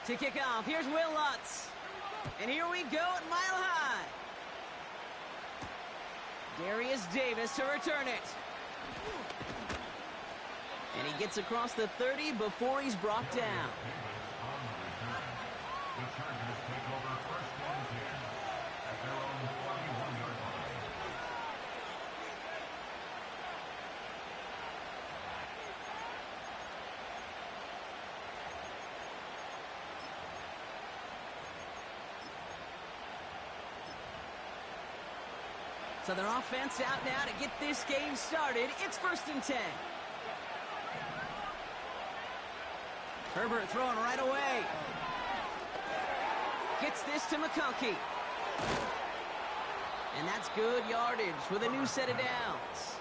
To kick off, here's Will Lutz. And here we go at Mile High. Darius Davis to return it. And he gets across the 30 before he's brought down. So their offense out now to get this game started. It's 1st and 10. Herbert throwing right away. Gets this to McConkey. And that's good yardage with a new set of downs.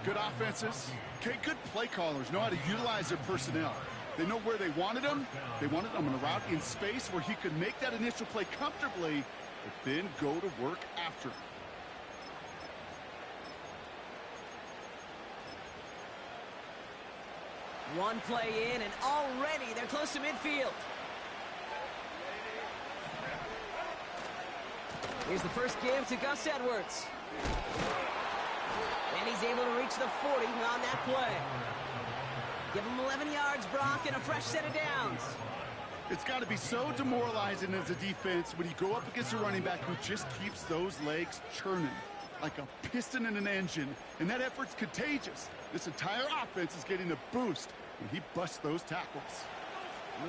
Good offenses. Okay, good play callers know how to utilize their personnel. They know where they wanted them. They wanted them on a route in space where he could make that initial play comfortably, but then go to work after him. One play in, and already they're close to midfield. Here's the first give to Gus Edwards. And he's able to reach the 40 on that play. Give him 11 yards, Brock, and a fresh set of downs. It's got to be so demoralizing as a defense when you go up against a running back who just keeps those legs churning like a piston in an engine, and that effort's contagious. This entire offense is getting a boost when he busts those tackles.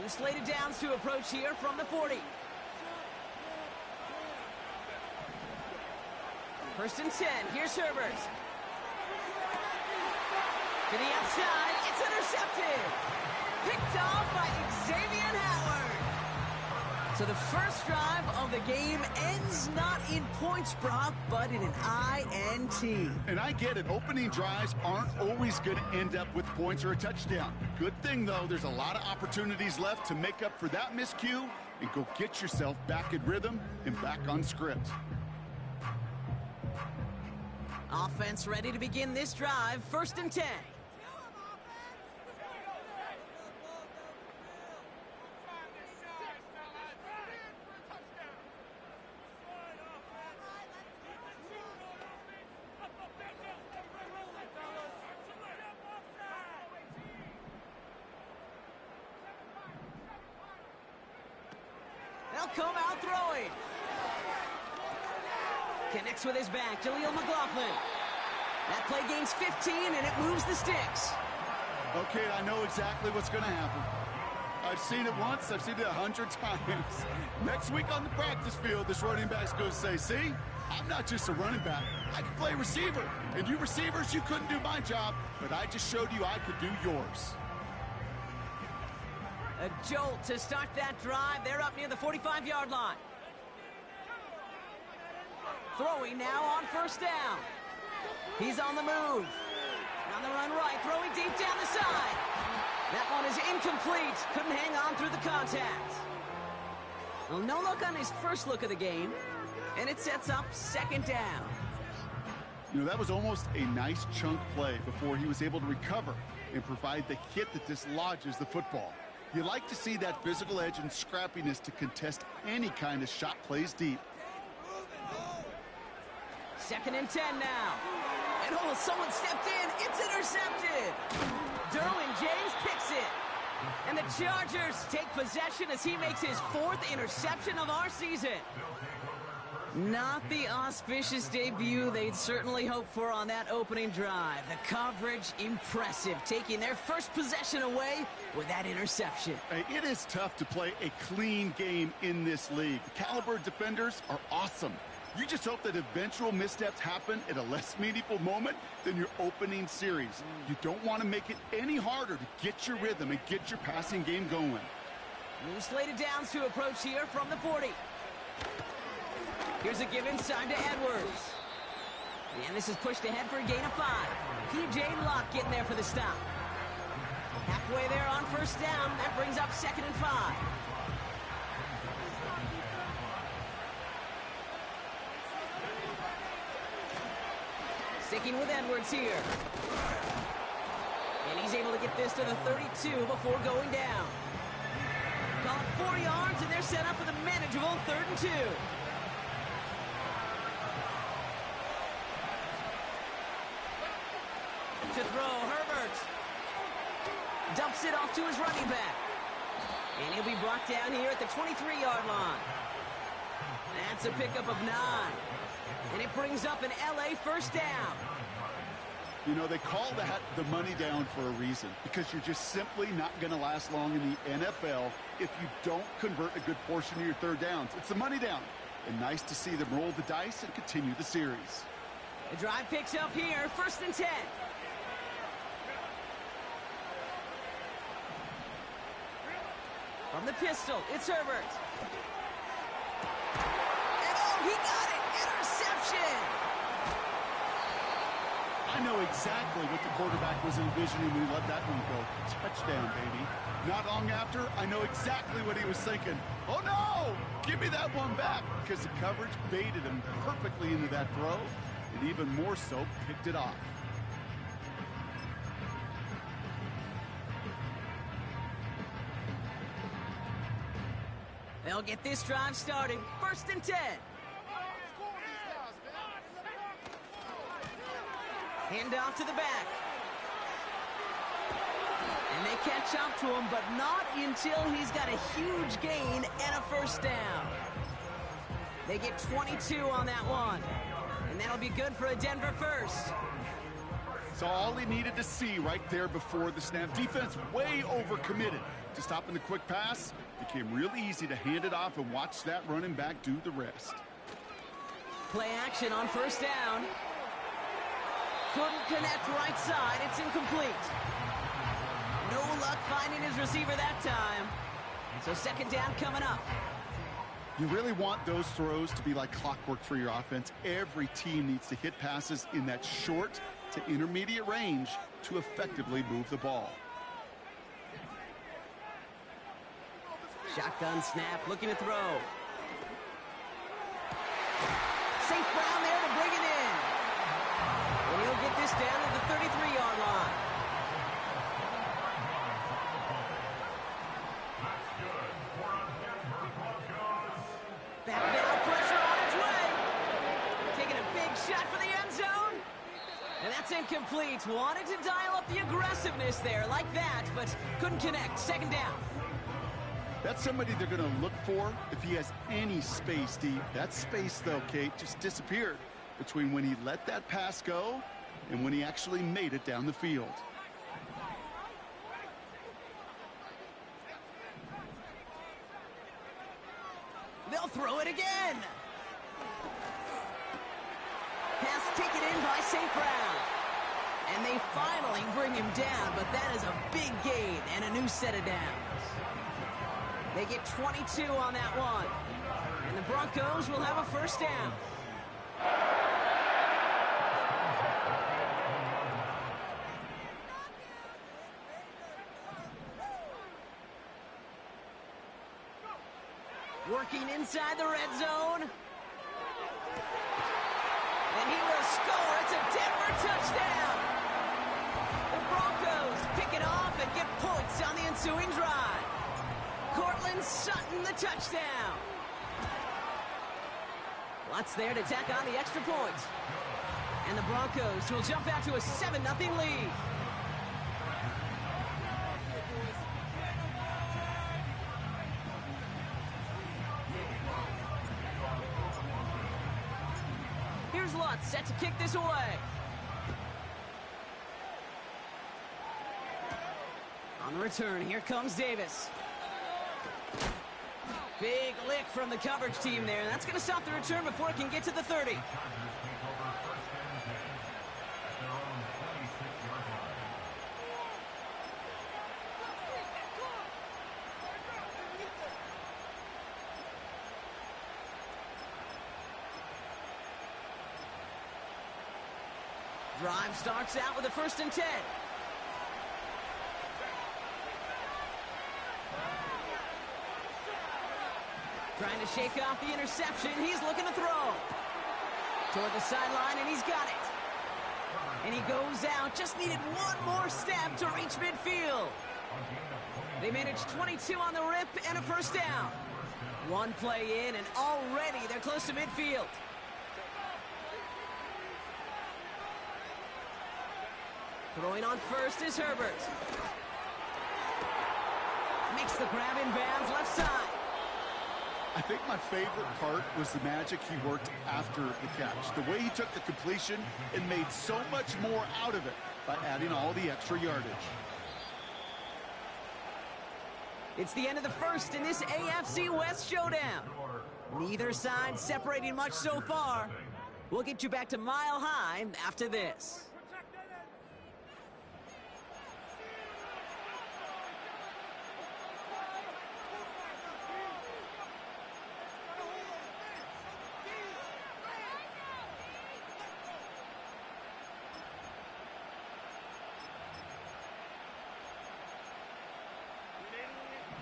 New slated downs to approach here from the 40. 1st and 10. Here's Herbert. To the outside. It's intercepted. Picked off by Xavier Howard. So the first drive of the game ends not in points, Brock, but in an INT. And I get it. Opening drives aren't always going to end up with points or a touchdown. Good thing, though, there's a lot of opportunities left to make up for that miscue and go get yourself back in rhythm and back on script. Offense ready to begin this drive. 1st and 10. They'll come out throwing. Connects with his back, Jaleel McLaughlin. That play gains 15, and it moves the sticks. Okay, I know exactly what's going to happen. I've seen it once, I've seen it 100 times. Next week on the practice field, this running back's going to say, see, I'm not just a running back. I can play receiver. And you receivers, you couldn't do my job, but I just showed you I could do yours. A jolt to start that drive. They're up near the 45-yard line. Throwing now on 1st down. He's on the move. On the run right, throwing deep down the side. That one is incomplete. Couldn't hang on through the contact. Well, no look on his first look of the game. And it sets up 2nd down. You know, that was almost a nice chunk play before he was able to recover and provide the hit that dislodges the football. You like to see that physical edge and scrappiness to contest any kind of shot plays deep. 2nd and 10 now. And oh, someone stepped in. It's intercepted. Derwin James picks it. And the Chargers take possession as he makes his 4th interception of our season. Not the auspicious debut they'd certainly hoped for on that opening drive. The coverage, impressive, taking their first possession away with that interception. Hey, it is tough to play a clean game in this league. The caliber defenders are awesome. You just hope that eventual missteps happen at a less meaningful moment than your opening series. You don't want to make it any harder to get your rhythm and get your passing game going. New slated downs to approach here from the 40. Here's a give inside to Edwards. And this is pushed ahead for a gain of 5. P.J. Locke getting there for the stop. Halfway there on 1st down. That brings up 2nd and 5. Sticking with Edwards here. And he's able to get this to the 32 before going down. Call it 4 yards, and they're set up for the manageable 3rd and 2. To throw, Herbert. Dumps it off to his running back. And he'll be brought down here at the 23-yard line. That's a pickup of 9. And it brings up an LA first down. You know, they call that the money down for a reason, because you're just simply not going to last long in the NFL if you don't convert a good portion of your 3rd downs. It's the money down. And nice to see them roll the dice and continue the series. The drive picks up here, 1st and 10. From the pistol, it's Herbert. And oh, he got it! Interception! I know exactly what the quarterback was envisioning when he let that one go. Touchdown, baby. Not long after, I know exactly what he was thinking. Oh, no! Give me that one back! Because the coverage baited him perfectly into that throw, and even more so, picked it off. They'll get this drive started. 1st and 10. Hand off to the back. And they catch up to him, but not until he's got a huge gain and a 1st down. They get 22 on that one. And that'll be good for a Denver 1st. So all he needed to see right there before the snap. Defense way overcommitted to stopping the quick pass. Became real easy to hand it off and watch that running back do the rest. Play action on 1st down. Couldn't connect right side. It's incomplete. No luck finding his receiver that time. So 2nd down coming up. You really want those throws to be like clockwork for your offense. Every team needs to hit passes in that short to intermediate range to effectively move the ball. Shotgun snap, looking to throw. St. Brown there to bring it in. And he'll get this down at the 33-yard line. Back now, pressure on its way. Taking a big shot for the end zone. And that's incomplete. Wanted to dial up the aggressiveness there like that, but couldn't connect. 2nd down. That's somebody they're going to look for if he has any space deep. That space, though, Kate, just disappeared between when he let that pass go and when he actually made it down the field. They'll throw it again. Pass taken in by St. Brown. And they finally bring him down, but that is a big gain and a new set of downs. They get 22 on that one. And the Broncos will have a 1st down. Working inside the red zone. And he will score. It's a Denver touchdown. The Broncos pick it off and get points on the ensuing drive. Cortland Sutton, the touchdown. Lots there to tack on the extra point. And the Broncos will jump out to a 7-0 lead. Here's Lutz set to kick this away. On the return, here comes Davis. Big lick from the coverage team there. That's going to stop the return before it can get to the 30. Drive starts out with a 1st and 10. Trying to shake off the interception. He's looking to throw. Toward the sideline, and he's got it. And he goes out. Just needed one more step to reach midfield. They managed 22 on the rip and a first down. One play in, and already they're close to midfield. Throwing on first is Herbert. Makes the grab in bounds left side. I think my favorite part was the magic he worked after the catch. The way he took the completion and made so much more out of it by adding all the extra yardage. It's the end of the first in this AFC West showdown. Neither side separating much so far. We'll get you back to Mile High after this.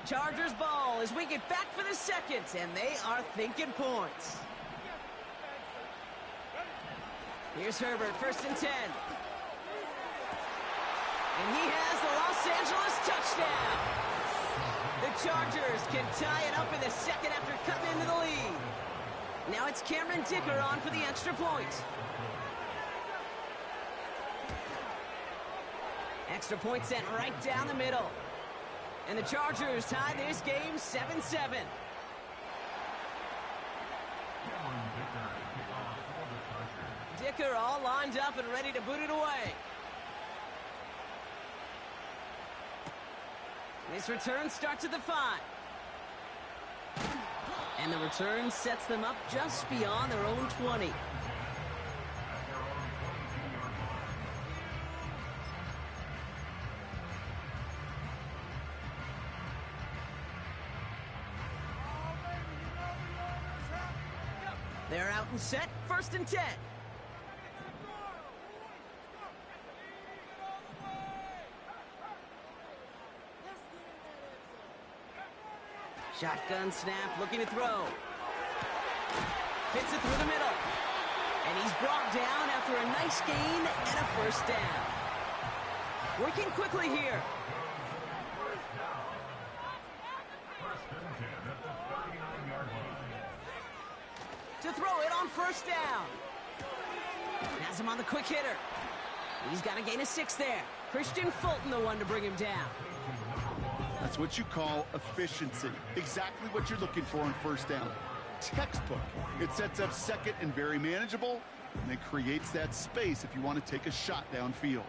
Chargers ball as we get back for the second, and they are thinking points. Here's Herbert, 1st and 10. And he has the Los Angeles touchdown. The Chargers can tie it up in the second after cutting into the lead. Now it's Cameron Dicker on for the extra point. Extra point sent right down the middle. And the Chargers tie this game 7-7. Dicker all lined up and ready to boot it away. This return starts at the 5. And the return sets them up just beyond their own 20. They're out and set, 1st and 10. Shotgun snap, looking to throw. Fits it through the middle. And he's brought down after a nice gain and a first down. Working quickly here. To throw it on 1st down. Has him on the quick hitter. He's got to gain a 6 there. Christian Fulton, the one to bring him down. That's what you call efficiency. Exactly what you're looking for on 1st down. Textbook. It sets up second and very manageable, and it creates that space if you want to take a shot downfield.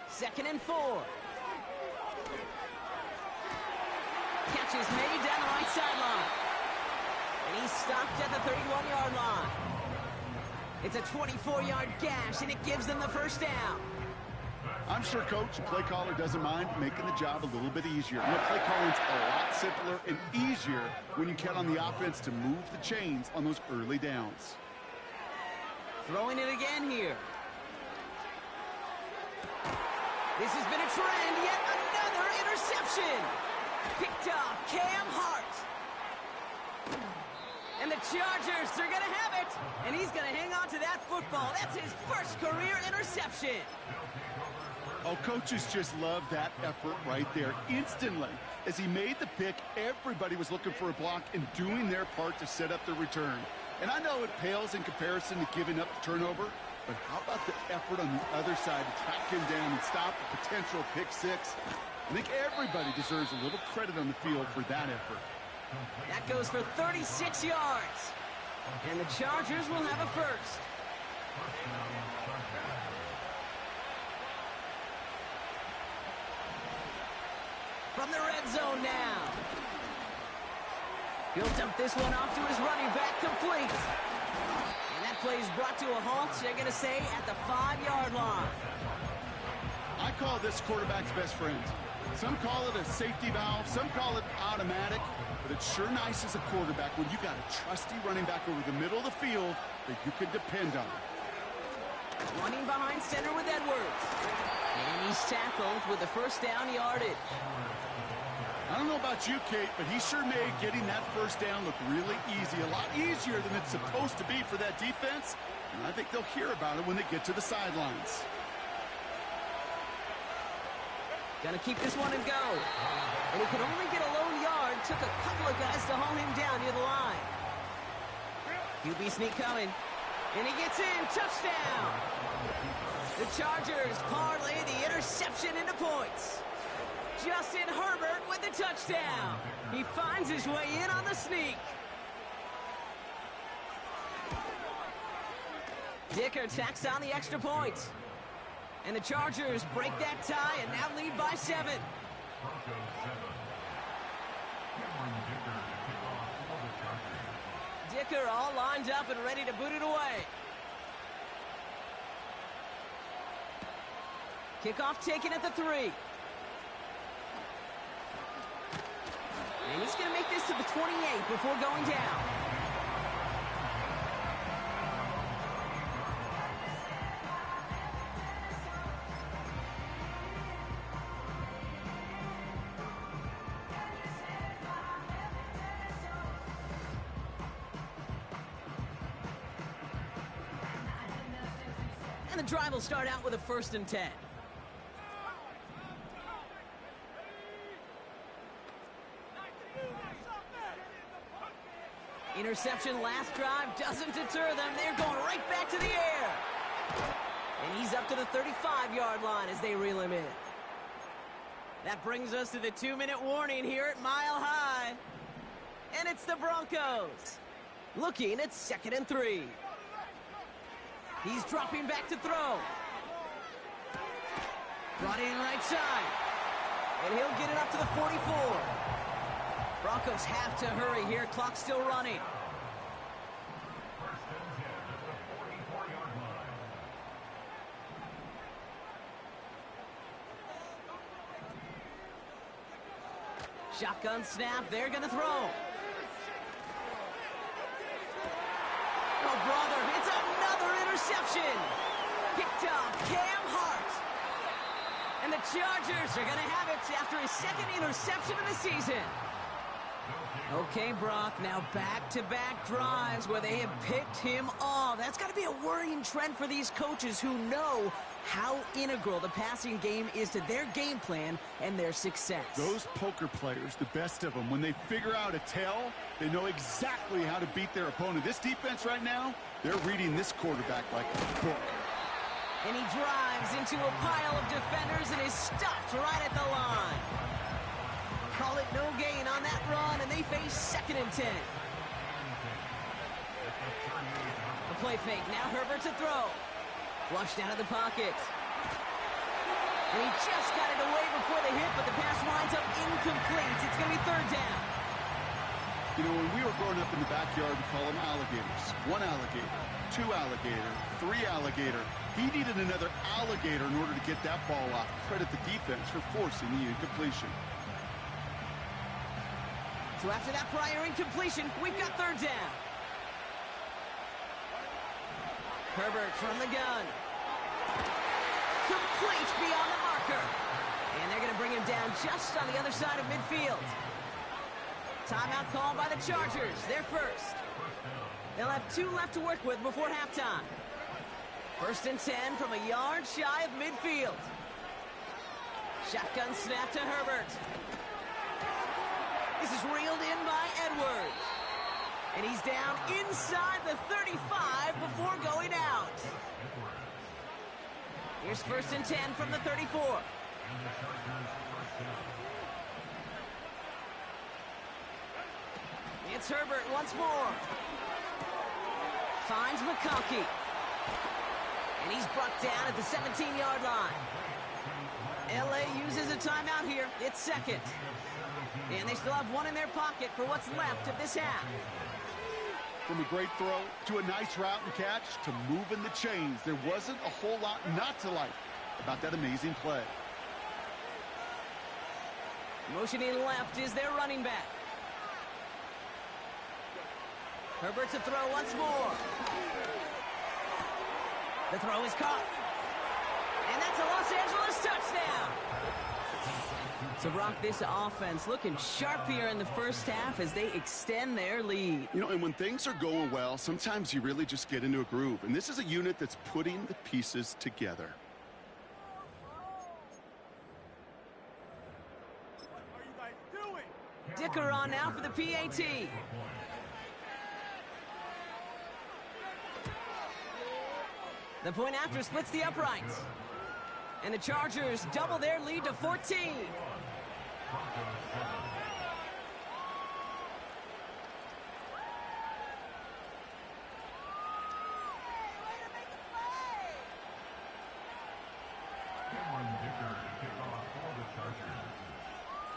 2nd and 4. Catch is made down the right sideline. And he's stopped at the 31-yard line. It's a 24-yard gash, and it gives them the first down. I'm sure Coach, play caller, doesn't mind making the job a little bit easier. You know, play calling's a lot simpler and easier when you count on the offense to move the chains on those early downs. Throwing it again here. This has been a trend, yet another interception. Picked off Cam Hart. And the Chargers, they're going to have it. And he's going to hang on to that football. That's his first career interception. Oh, coaches just love that effort right there. Instantly, as he made the pick, everybody was looking for a block and doing their part to set up the return. And I know it pales in comparison to giving up the turnover, but how about the effort on the other side to track him down and stop a potential pick 6? I think everybody deserves a little credit on the field for that effort. That goes for 36 yards. And the Chargers will have a first. From the red zone now. He'll dump this one off to his running back, complete. And that play is brought to a halt, they're going to say, at the 5-yard line. I call this quarterback's best friend. Some call it a safety valve, some call it automatic, but it's sure nice as a quarterback when you got a trusty running back over the middle of the field that you can depend on. Running behind center with Edwards. And he's tackled with the first down yardage. I don't know about you, Kate, but he sure made getting that first down look really easy. A lot easier than it's supposed to be for that defense. And I think they'll hear about it when they get to the sidelines. Gonna keep this one and go. And he could only get a lone yard. Took a couple of guys to haul him down near the line. QB sneak coming. And he gets in. Touchdown. The Chargers parlay the interception into points. Justin Herbert with the touchdown. He finds his way in on the sneak. Dicker tacks on the extra point. And the Chargers break that tie and now lead by 7. Dicker all lined up and ready to boot it away. Kickoff taken at the 3. And he's going to make this to the 28 before going down. And the drive will start out with a 1st and 10. Interception last drive doesn't deter them. They're going right back to the air. And he's up to the 35-yard line as they reel him in. That brings us to the 2-minute warning here at Mile High. And it's the Broncos looking at 2nd and 3. He's dropping back to throw. Brought in right side. And he'll get it up to the 44. Broncos have to hurry here. Clock's still running. Shotgun snap. They're going to throw. Oh, brother. It's another interception. Picked up Cam Hart. And the Chargers are going to have it after his 2nd interception of the season. Okay, Brock, now back-to-back drives where they have picked him off. That's got to be a worrying trend for these coaches who know how integral the passing game is to their game plan and their success. Those poker players, the best of them, when they figure out a tell, they know exactly how to beat their opponent. This defense right now, they're reading this quarterback like a book. And he drives into a pile of defenders and is stopped right at the line. Call it no gain on that run, and they face 2nd and 10. A play fake. Now Herbert to throw. Flushed out of the pocket. And he just got it away before the hit, but the pass winds up incomplete. It's going to be 3rd down. You know, when we were growing up in the backyard, we call them alligators. 1 alligator, 2 alligator, 3 alligator. He needed another alligator in order to get that ball off. Credit the defense for forcing the incompletion. So after that prior incompletion, we've got 3rd down. Herbert from the gun. Complete beyond the marker. And they're going to bring him down just on the other side of midfield. Timeout called by the Chargers. They're first. They'll have 2 left to work with before halftime. 1st and 10 from a yard shy of midfield. Shotgun snap to Herbert. This is reeled in by Edwards. And he's down inside the 35 before going out. Here's 1st and 10 from the 34. It's Herbert once more. Finds McConkey. And he's brought down at the 17-yard line. LA uses a timeout here. It's 2nd. And they still have 1 in their pocket for what's left of this half. From a great throw to a nice route and catch to moving the chains, there wasn't a whole lot not to like about that amazing play. Motioning left is their running back. Herbert to throw once more. The throw is caught. And that's a Los Angeles touchdown. So, Brock, this offense looking sharp here in the first half as they extend their lead. You know, and when things are going well, sometimes you really just get into a groove. And this is a unit that's putting the pieces together. Dicker on now for the PAT. The point after splits the uprights. And the Chargers double their lead to 14.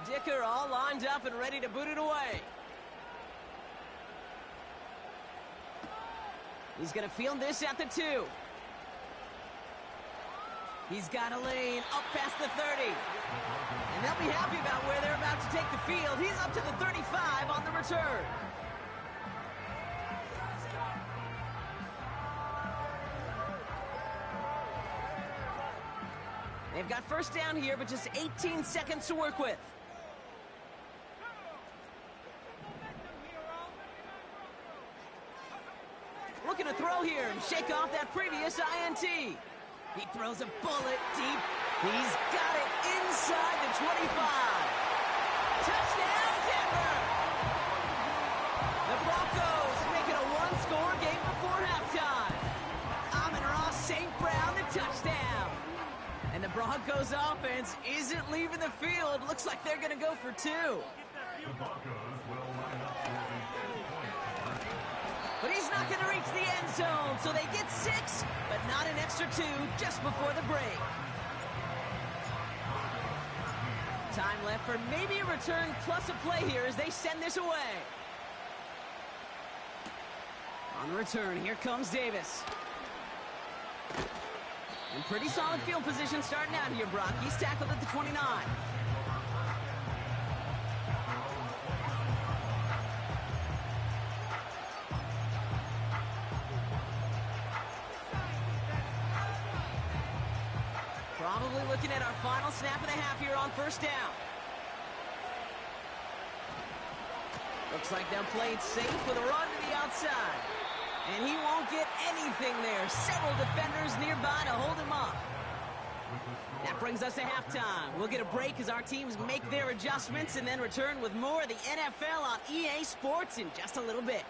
Dicker all lined up and ready to boot it away. He's going to field this at the 2. He's got a lane up past the 30. And they'll be happy about where they're about to take the field. He's up to the 35 on the return. They've got first down here, but just 18 seconds to work with. Looking to throw here and shake off that previous INT. He throws a bullet deep. He's got it inside the 25. Touchdown, Denver! The Broncos make it a one-score game before halftime. Amon-Ra St. Brown, the touchdown. And the Broncos offense isn't leaving the field. Looks like they're going to go for 2. But he's not going to reach the end zone, so they get 6, but not an extra 2 just before the break. Time left for maybe a return plus a play here as they send this away. On the return, here comes Davis. And pretty solid field position starting out here, Brock. He's tackled at the 29. Probably looking at our final snap and a half here on first down. Looks like they'll play it safe with a run to the outside. And he won't get anything there. Several defenders nearby to hold him up. That brings us to halftime. We'll get a break as our teams make their adjustments and then return with more of the NFL on EA Sports in just a little bit.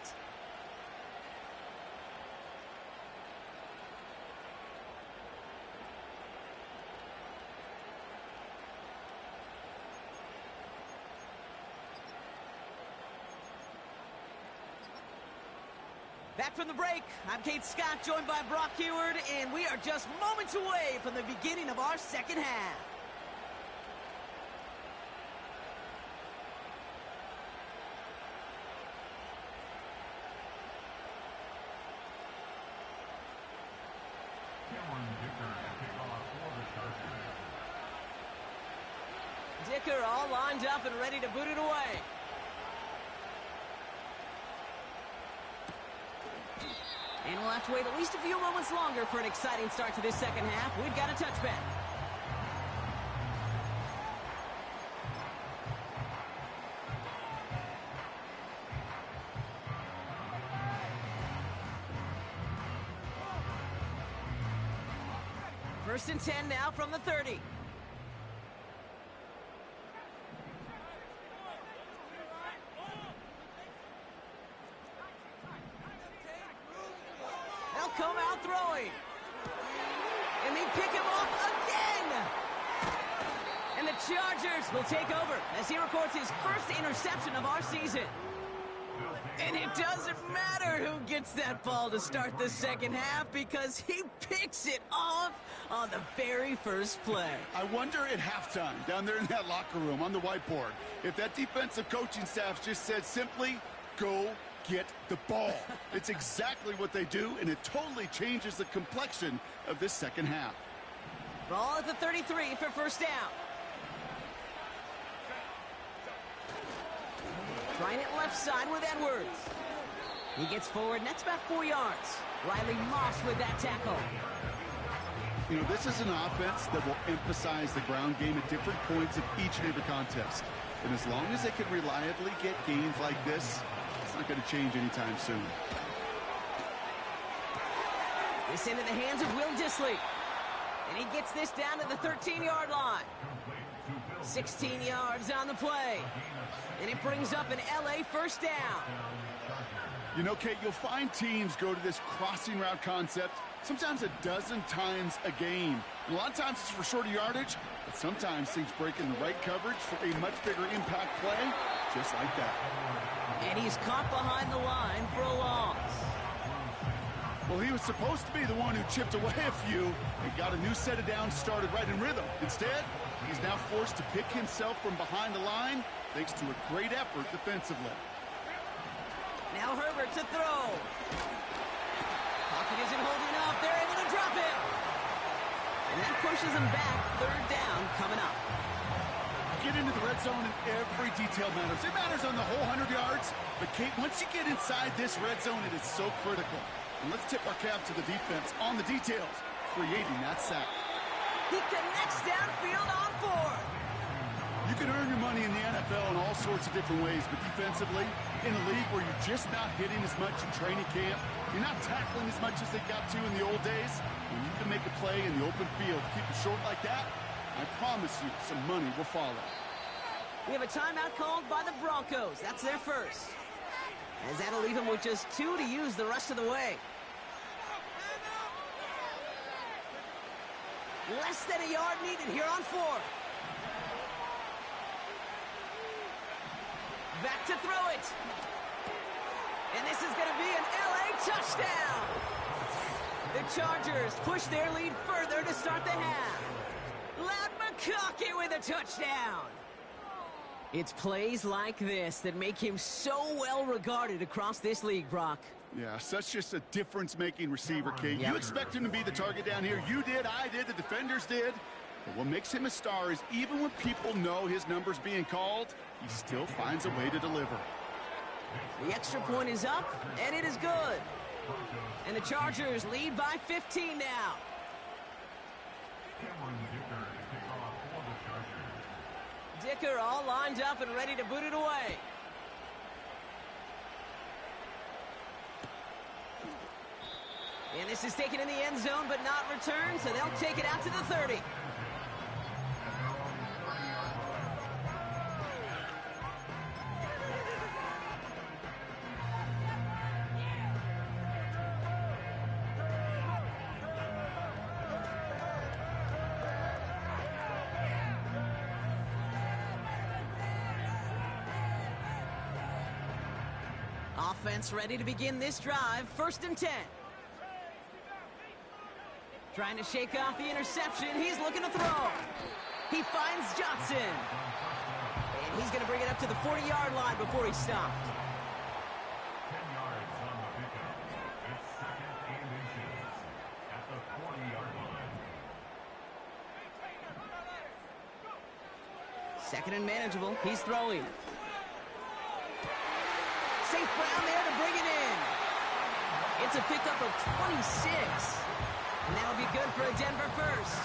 Back from the break, I'm Kate Scott, joined by Brock Heward, and we are just moments away from the beginning of our second half. Dicker all lined up and ready to boot it away. And we'll have to wait at least a few moments longer for an exciting start to this second half. We've got a touchback. First and 10 now from the 30. Come out throwing. And they pick him off again. And the Chargers will take over as he records his first interception of our season. And it doesn't matter who gets that ball to start the second half because he picks it off on the very first play. I wonder at halftime, down there in that locker room on the whiteboard, if that defensive coaching staff just said simply, go get the ball. It's exactly what they do, and it totally changes the complexion of this second half. Ball at the 33 for first down. Trying it left side with Edwards. He gets forward, and that's about 4 yards. Riley Moss with that tackle. You know, this is an offense that will emphasize the ground game at different points of each and every contest. And as long as they can reliably get gains like this, it's not going to change anytime soon. This into the hands of Will Dissly. And he gets this down to the 13-yard line. 16 yards on the play. And it brings up an LA first down. You know, Kate, you'll find teams go to this crossing route concept sometimes a dozen times a game. And a lot of times it's for shorter yardage, but sometimes things break in the right coverage for a much bigger impact play, just like that. And he's caught behind the line for a loss. Well, he was supposed to be the one who chipped away a few and got a new set of downs started right in rhythm. Instead, he's now forced to pick himself from behind the line thanks to a great effort defensively. Now Herbert to throw. Pocket isn't holding up. They're able to drop it. And that pushes them back. Third down coming up. Get into the red zone and every detail matters. It matters on the whole 100 yards. But, Kate, once you get inside this red zone, it is so critical. And let's tip our cap to the defense on the details, creating that sack. He connects downfield on fourth. You can earn your money in the NFL in all sorts of different ways, but defensively, in a league where you're just not hitting as much in training camp, you're not tackling as much as they got to in the old days, when you can make a play in the open field, keep it short like that, I promise you some money will follow. We have a timeout called by the Broncos. That's their first. As that'll leave them with just 2 to use the rest of the way. Less than a yard needed here on fourth. Back to throw it. And this is going to be an LA touchdown. The Chargers push their lead further to start the half. Loud McConkey with a touchdown. It's plays like this that make him so well regarded across this league, Brock. Yeah, such just a difference-making receiver, Kate. You expect him to be the target down here. You did, I did, the defenders did. But what makes him a star is even when people know his number's being called, he still finds a way to deliver. The extra point is up, and it is good. And the Chargers lead by 15 now. Dicker all lined up and ready to boot it away. And this is taken in the end zone, but not returned, so they'll take it out to the 30. Offense ready to begin this drive. 1st and 10. Trying to shake off the interception. He's looking to throw. He finds Johnson. And he's going to bring it up to the 40-yard line before he stopped. 10 yards on the pickup. It's 2nd and inches at the 40-yard line. 2nd and manageable. He's throwing. St. Brown there to bring it in. It's a pickup of 26. And that'll be good for a Denver first.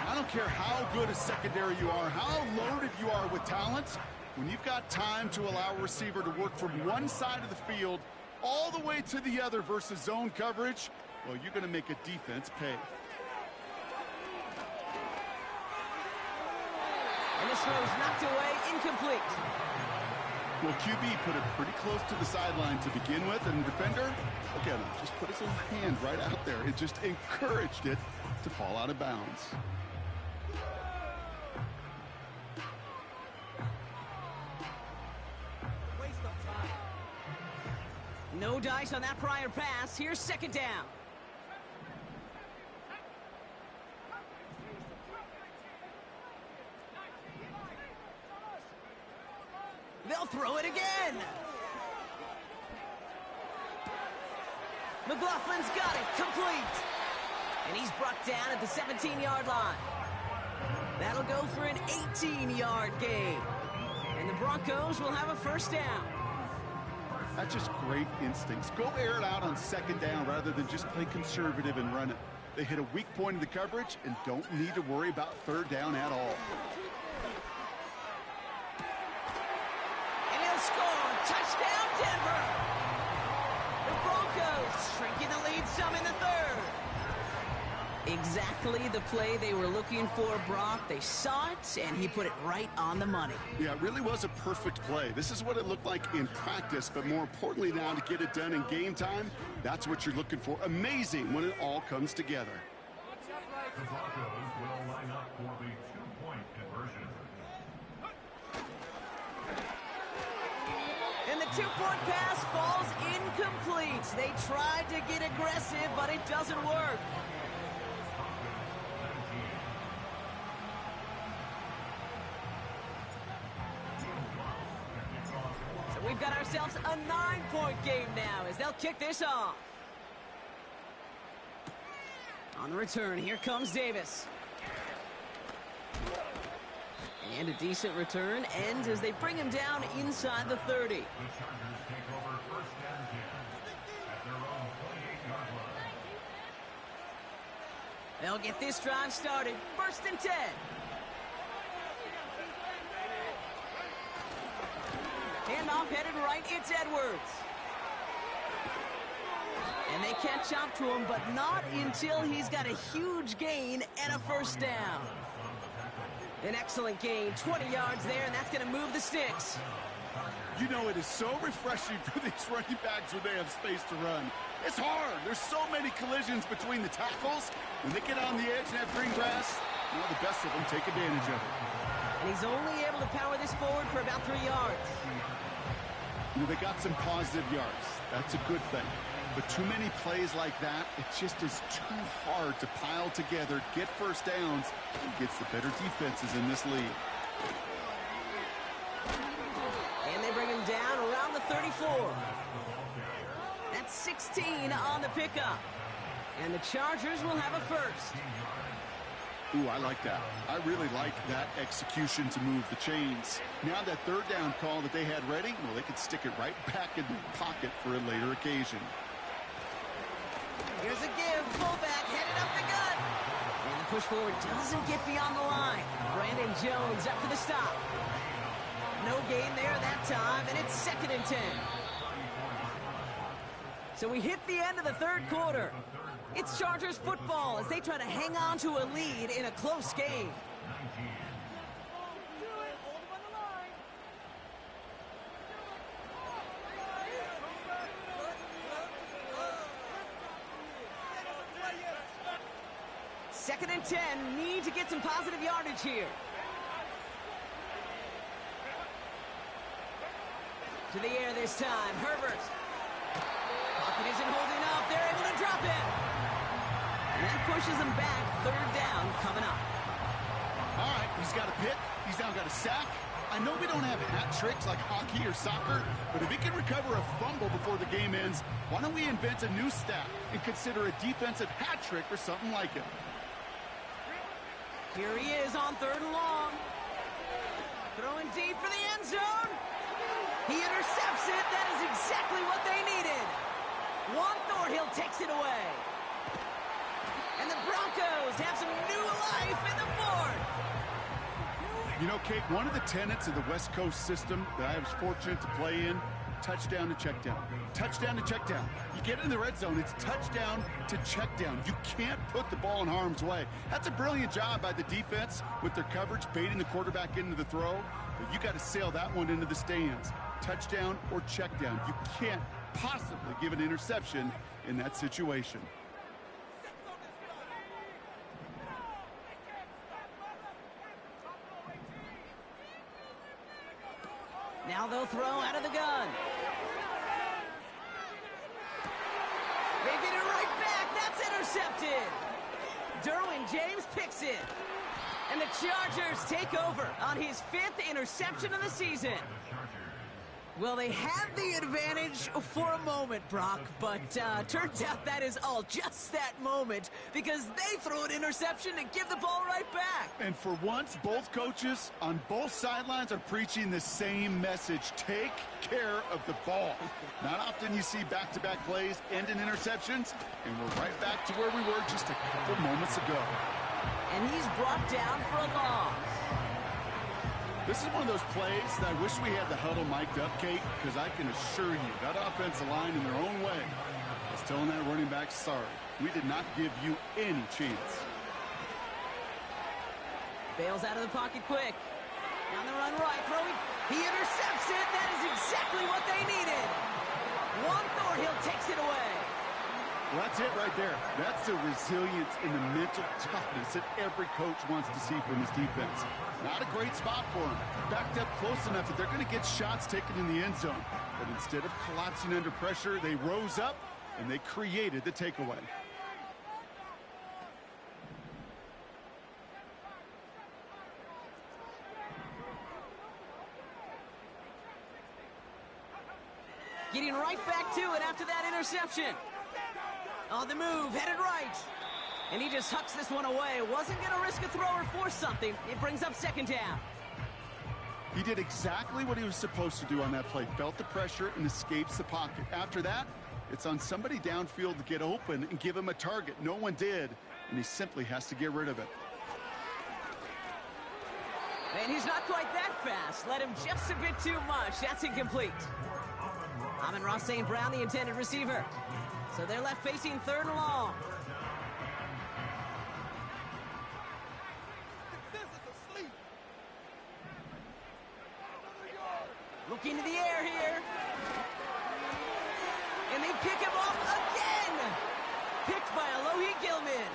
I don't care how good a secondary you are, how loaded you are with talent, when you've got time to allow a receiver to work from one side of the field all the way to the other versus zone coverage, well, you're going to make a defense pay. And this throw is knocked away, incomplete. Well, QB put it pretty close to the sideline to begin with, and the defender, look at him, just put his little hand right out there. It just encouraged it to fall out of bounds. Waste of time. No dice on that prior pass. Here's 2nd down. They'll throw it again. McLaughlin's got it, complete. And he's brought down at the 17-yard line. That'll go for an 18-yard gain. And the Broncos will have a 1st down. That's just great instincts. Go air it out on 2nd down rather than just play conservative and run it. They hit a weak point in the coverage and don't need to worry about third down at all. And he'll score. Touchdown, Denver. The Broncos shrinking the lead some in the third. Exactly the play they were looking for, Brock. They saw it, and he put it right on the money. Yeah, it really was a perfect play. This is what it looked like in practice, but more importantly now to get it done in game time, that's what you're looking for. Amazing when it all comes together. The Broncos will line up for the two-point conversion. And the two-point pass falls incomplete. They tried to get aggressive, but it doesn't work. So we've got ourselves a 9-point game now as they'll kick this off. On the return, here comes Davis. And a decent return ends as they bring him down inside the 30. The Chargers take over first and 10 at their own 28-yard line. They'll get this drive started. First and 10. Handoff headed right. It's Edwards. And they catch up to him, but not until he's got a huge gain and a first down. An excellent gain, 20 yards there, and that's going to move the sticks. You know, it is so refreshing for these running backs when they have space to run. It's hard. There's so many collisions between the tackles. When they get on the edge and have green grass, you know, the best of them take advantage of it. And he's only able to power this forward for about 3 yards. You know, they got some positive yards. That's a good thing. But too many plays like that, it just is too hard to pile together, get first downs, and gets the better defenses in this league. And they bring him down around the 34. That's 16 on the pickup. And the Chargers will have a first. Ooh, I like that. I really like that execution to move the chains. Now that third down call that they had ready, well, they could stick it right back in their pocket for a later occasion. Here's a give. Fullback headed up the gut. And the push forward doesn't get beyond the line. Brandon Jones up for the stop. No gain there that time, and it's second and 10. So we hit the end of the third quarter. It's Chargers football as they try to hang on to a lead in a close game. Second and 10, need to get some positive yardage here. To the air this time, Herbert. Pocket isn't holding up, they're able to drop it. And that pushes them back, third down coming up. All right, he's got a pick, he's now got a sack. I know we don't have hat tricks like hockey or soccer, but if he can recover a fumble before the game ends, why don't we invent a new stat and consider a defensive hat trick or something like it? Here he is on third and long. Throwing deep for the end zone. He intercepts it. That is exactly what they needed. Juan Thornhill takes it away. And the Broncos have some new life in the fourth. You know, Kate, one of the tenets of the West Coast system that I was fortunate to play in, touchdown to check down. Touchdown to check down. You get in the red zone, it's touchdown to check down. You can't put the ball in harm's way. That's a brilliant job by the defense with their coverage, baiting the quarterback into the throw. But you got to sail that one into the stands. Touchdown or check down. You can't possibly give an interception in that situation. Now they'll throw out of the gun. They get it right back. That's intercepted. Derwin James picks it. And the Chargers take over on his 5th interception of the season. Well, they had the advantage for a moment, Brock, but turns out that is all just that moment because they throw an interception to give the ball right back. And for once, both coaches on both sidelines are preaching the same message. Take care of the ball. Not often you see back-to-back plays end in interceptions, and we're right back to where we were just a couple moments ago. And he's brought down for a loss. This is one of those plays that I wish we had the huddle mic'd up, Kate, because I can assure you that offensive line in their own way is telling that running back, sorry, we did not give you any chance. Bails out of the pocket quick. Down the run right, throwing. He intercepts it. That is exactly what they needed. Juan Thornhill takes it away. Well, that's it right there. That's the resilience and the mental toughness that every coach wants to see from his defense. Not a great spot for him. Backed up close enough that they're going to get shots taken in the end zone. But instead of collapsing under pressure, they rose up and they created the takeaway. Getting right back to it after that interception. On the move, headed right. And he just hucks this one away. Wasn't going to risk a throw or force something. It brings up second down. He did exactly what he was supposed to do on that play. Felt the pressure and escapes the pocket. After that, it's on somebody downfield to get open and give him a target. No one did, and he simply has to get rid of it. And he's not quite that fast. Let him just a bit too much. That's incomplete. Amon-Ra St. Brown, the intended receiver. So they're left facing third and long. Looking to the air here. And they pick him off again. Picked by Alohi Gilman.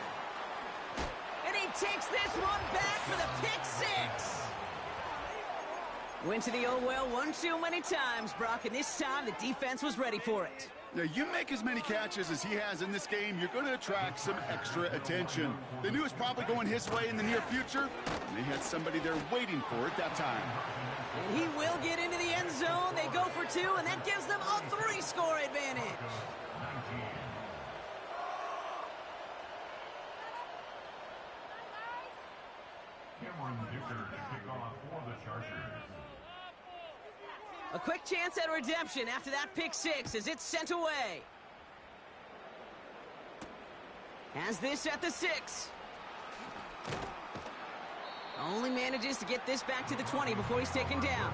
And he takes this one back for the pick six. Went to the oh well one too many times, Brock, and this time the defense was ready for it. Now, you make as many catches as he has in this game, you're going to attract some extra attention. They knew it was probably going his way in the near future, and they had somebody there waiting for it that time. And he will get into the end zone. They go for two, and that gives them a 3-score advantage. Cameron Dicker to kick off for the Chargers. A quick chance at redemption after that pick six as it's sent away. Has this at the 6. Only manages to get this back to the 20 before he's taken down.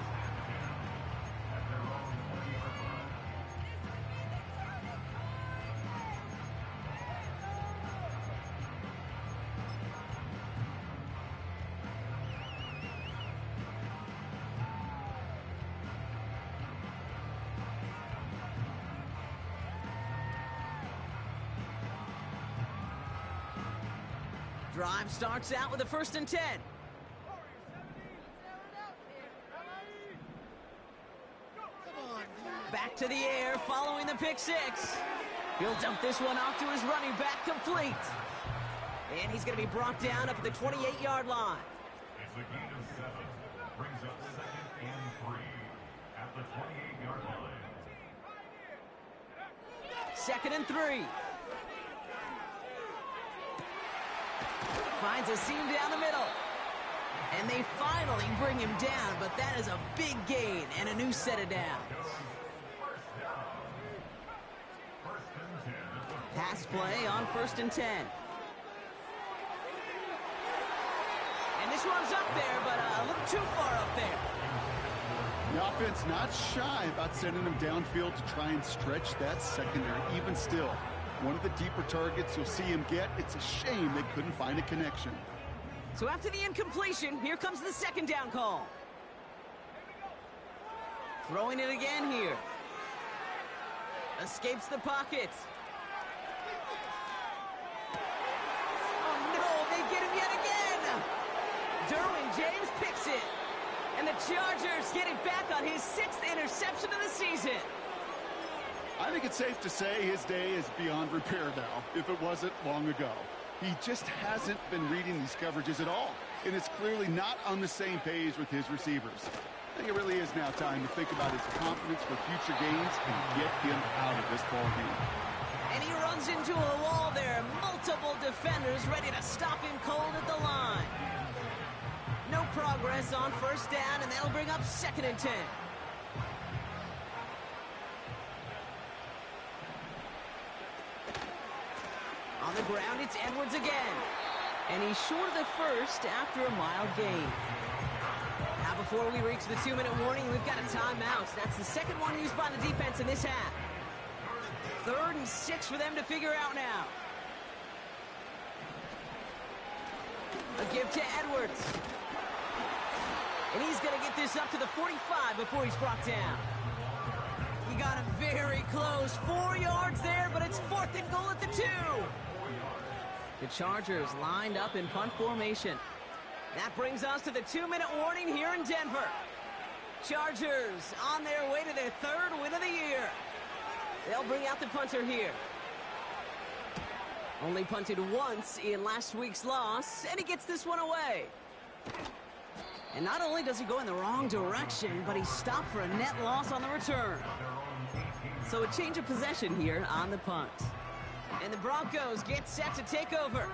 Drive starts out with a 1st and 10. Back to the air following the pick six. He'll dump this one off to his running back, complete. And he's going to be brought down up at the 28-yard line. It's a gain of 7. Brings up 2nd and 3 at the 28-yard line. 2nd and 3. Finds a seam down the middle. And they finally bring him down, but that is a big gain and a new set of downs. Pass play on 1st and 10. And this one's up there, but a little too far up there. The offense not shy about sending him downfield to try and stretch that secondary. Even still, one of the deeper targets you'll see him get. It's a shame they couldn't find a connection. So after the incompletion, here comes the 2nd down call. Throwing it again here. Escapes the pocket. Oh no, they get him yet again. Derwin James picks it. And the Chargers get it back on his 6th interception of the season. I think it's safe to say his day is beyond repair now, if it wasn't long ago. He just hasn't been reading these coverages at all, and it's clearly not on the same page with his receivers. I think it really is now time to think about his confidence for future games and get him out of this ball game. And he runs into a wall there. Multiple defenders ready to stop him cold at the line. No progress on first down, and that'll bring up 2nd and 10. On the ground, it's Edwards again. And he's short of the first after a mild gain. Now, before we reach the 2-minute warning, we've got a timeout. That's the second one used by the defense in this half. 3rd and 6 for them to figure out now. A give to Edwards. And he's going to get this up to the 45 before he's brought down. He got him very close. 4 yards there, but it's 4th and goal at the 2. The Chargers lined up in punt formation. That brings us to the 2-minute warning here in Denver. Chargers on their way to their 3rd win of the year. They'll bring out the punter here. Only punted once in last week's loss, and he gets this one away. And not only does he go in the wrong direction, but he's stopped for a net loss on the return. So a change of possession here on the punt. And the Broncos get set to take over.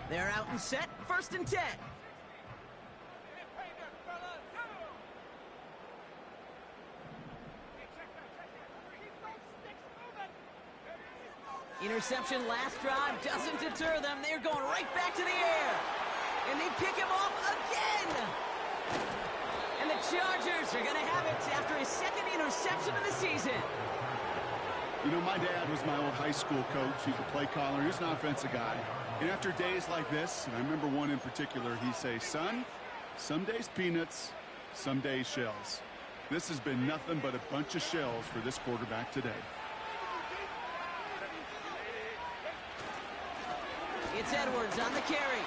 They're out and set, 1st and 10. Interception last drive doesn't deter them. They're going right back to the air. And they pick him off again. And the Chargers are going to have it after his 2nd interception of the season. You know, my dad was my old high school coach. He's a play caller. He's an offensive guy. And after days like this, and I remember one in particular, he'd say, son, some days peanuts, some days shells. This has been nothing but a bunch of shells for this quarterback today. It's Edwards on the carry.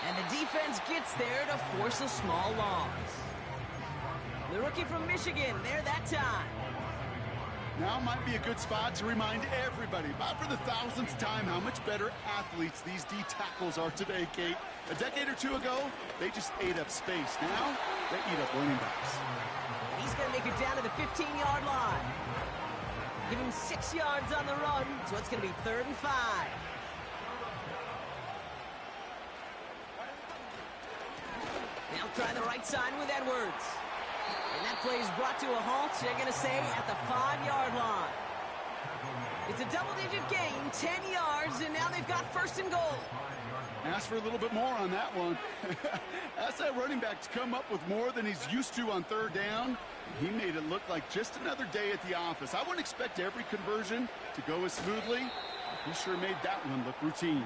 And the defense gets there to force a small loss. The rookie from Michigan there that time. Now might be a good spot to remind everybody, about for the 1000th time, how much better athletes these D tackles are today, Kate. A decade or 2 ago, they just ate up space. Now, they eat up running backs. He's going to make it down to the 15-yard line. Give him 6 yards on the run, so it's going to be 3rd and 5. They'll try the right side with Edwards. And that play is brought to a halt, they're going to say, at the 5-yard line. It's a double-digit gain, 10 yards, and now they've got 1st and goal. Ask for a little bit more on that one. Ask that running back to come up with more than he's used to on 3rd down. He made it look like just another day at the office. I wouldn't expect every conversion to go as smoothly. He sure made that one look routine.